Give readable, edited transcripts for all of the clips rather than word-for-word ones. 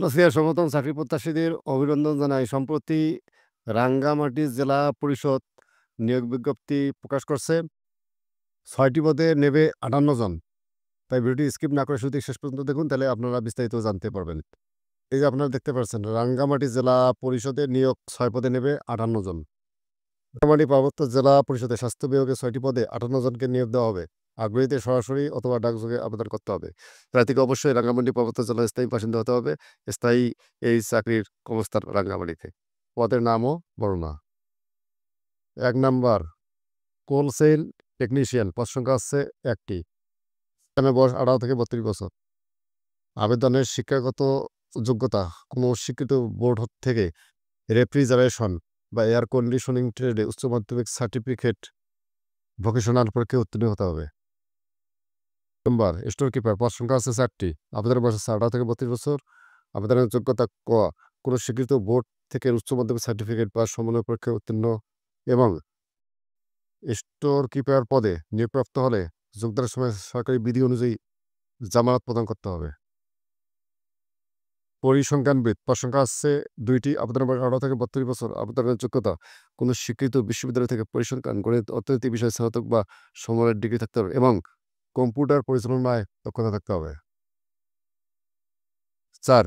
নমস্কার সমর্থন চাকরি প্রত্যাশীদের অভিনন্দন জানাই। সম্প্রতি রাঙ্গামাটি জেলা পরিষদ নিয়োগ বিজ্ঞপ্তি প্রকাশ করছে। ৬টি পদে নেবে ৫৮ জন। তাই ভিডিওটি স্কিপ না করে শুরু থেকে শেষ পর্যন্ত দেখুন, তাহলে আপনারা বিস্তারিত জানতে পারবেন। এই যে আপনারা দেখতে পাচ্ছেন, রাঙ্গামাটি জেলা পরিষদে নিয়োগ ৬ পদে নেবে ৫৮ জন। রাঙ্গামাটি পার্বত্য জেলা পরিষদে স্বাস্থ্য বিভাগে ৬টি পদে ৫৮ জনকে নিয়োগ দেওয়া হবে। আগ্রহীদের সরাসরি অথবা ডাকযোগে আবেদন করতে হবে। প্রার্থীকে অবশ্যই রাঙ্গামাটি পার্বত্য জেলার স্থায়ী বাসিন্দা হতে হবে। স্থায়ী এই চাকরির কর্মস্থান রাঙ্গামাটিতে। পদের নামও বর্ণনা। ১ নাম্বার কোলসেল টেকনিশিয়ান, পদ সংখ্যা আছে ১টি। এখানে বয়স ১৮ থেকে ৩২ বছর। আবেদনের শিক্ষাগত যোগ্যতা কোনো স্বীকৃত বোর্ড থেকে রেফ্রিজারেশন বা এয়ার কন্ডিশনিং ট্রেডে উচ্চ মাধ্যমিক সার্টিফিকেট ভোকেশনাল পরীক্ষায় উত্তীর্ণ হতে হবে। নাম্বার স্টোর কিপার, পদ সংখ্যা আছে ৪টি। আবেদনের বয়স আছে ১৮ থেকে ৩২ বছর। আবেদনের যোগ্যতা ক কোনো স্বীকৃত বোর্ড থেকে উচ্চ মাধ্যমিক সার্টিফিকেট বা সমন্বয় পরীক্ষায় উত্তীর্ণ এবং স্টোর কিপার পদে নিয়োগপ্রাপ্ত হলে যোগদানের সময় সরকারি বিধি অনুযায়ী জামানত প্রদান করতে হবে। পরিসংখ্যানবিদ, পদ সংখ্যা আছে ২টি। আবেদনের বয়স ১৮ থেকে ৩২ বছর। আবেদনের যোগ্যতা কোনো স্বীকৃত বিশ্ববিদ্যালয় থেকে পরিসংখ্যান, গণিত, অর্থনীতি বিষয়ে স্নাতক বা সমমানের ডিগ্রি থাকতে হবে এবং কম্পিউটার পরিচালনায় দক্ষতা থাকতে হবে। ৪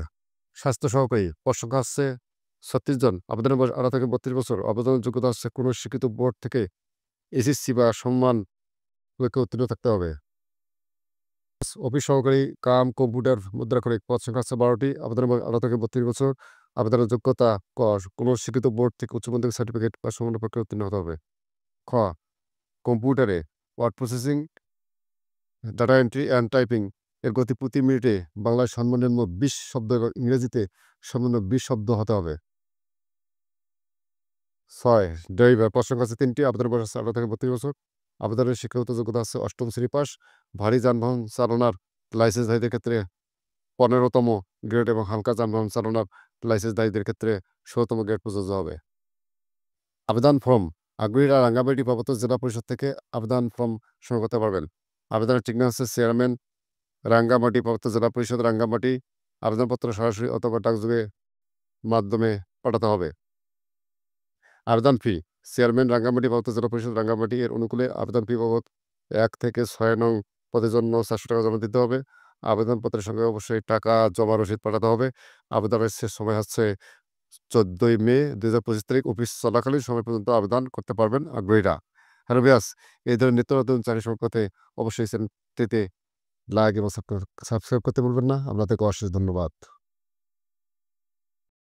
স্বাস্থ্য সহকারী, পদ সংখ্যা আছে ৩৬ জন। আবেদনের বয়স ১৮ থেকে ৩২ বছর। আবেদনের যোগ্যতা আছে কোনো স্বীকৃত বোর্ড থেকে এসএসসি বা সমমান পরীক্ষায় উত্তীর্ণ থাকতে হবে। অফিস সহকারী কাম কম্পিউটার মুদ্রাক্ষরিক, পদ সংখ্যা আছে ১২টি। আবেদনের বয়স ১৮ থেকে ৩২ বছর। আবেদনের যোগ্যতা ক কোনো স্বীকৃত বোর্ড থেকে উচ্চ মাধ্যমিক সার্টিফিকেট বা সমন্বয় পরীক্ষায় উত্তীর্ণ হতে হবে। খ কম্পিউটারে word processing, data entry and typing এর গতি প্রতি মিনিটে বাংলায় সর্বনিম্ন ২০ শব্দ এবং ইংরেজিতে সর্বনিম্ন ২০ শব্দ হতে হবে। ৬ ড্রাইভার, পদ সংখ্যা আছে ৩টি। আবেদনের বয়স আছে ১৮ থেকে ৩২ বছর। আবেদনের শিক্ষাগত যোগ্যতা আছে ৮ম শ্রেণী পাস। ভারী যানবাহন চালনার লাইসেন্সধারীদের ক্ষেত্রে ১৫তম গ্রেড এবং হালকা যানবাহন চালনার লাইসেন্সধারীদের ক্ষেত্রে ১৬তম গ্রেড প্রযোজ্য হবে। আবেদন ফর্ম, আগ্রহীরা রাঙ্গামাটি পার্বত্য জেলা পরিষদ থেকে আবেদন ফর্ম সংগ্রহ করতে পারবেন। আবেদনের ঠিকানা হচ্ছে চেয়ারম্যান, রাঙ্গামাটি পার্বত্য জেলা পরিষদ, রাঙ্গামাটি। আবেদনপত্র সরাসরি অথবা ডাকযোগে মাধ্যমে পাঠাতে হবে। আবেদন ফি, চেয়ারম্যান, রাঙ্গামাটি পার্বত্য জেলা পরিষদ, রাঙ্গামাটি এর অনুকূলে আবেদন ফি বাবদ ১ থেকে ৬ নং পদের জন্য ৪০০ টাকা জমা দিতে হবে। আবেদনপত্রের সঙ্গে অবশ্যই টাকা জমা রসিদ পাঠাতে হবে। আবেদনের শেষ সময় হচ্ছে ১৪ই মে ২০২৫ তারিখ। অফিস চলাকালীন সময় পর্যন্ত আবেদন করতে পারবেন আগ্রহীরা। হ্যালো ভিউয়ার্স, এই ধরনের নিত্য নতুন চাকরি সম্পর্কে অবশ্যই চ্যানেলটিতে লাইক এবং সাবস্ক্রাইব করতে ভুলবেন না। আপনাদেরকে অশেষ ধন্যবাদ।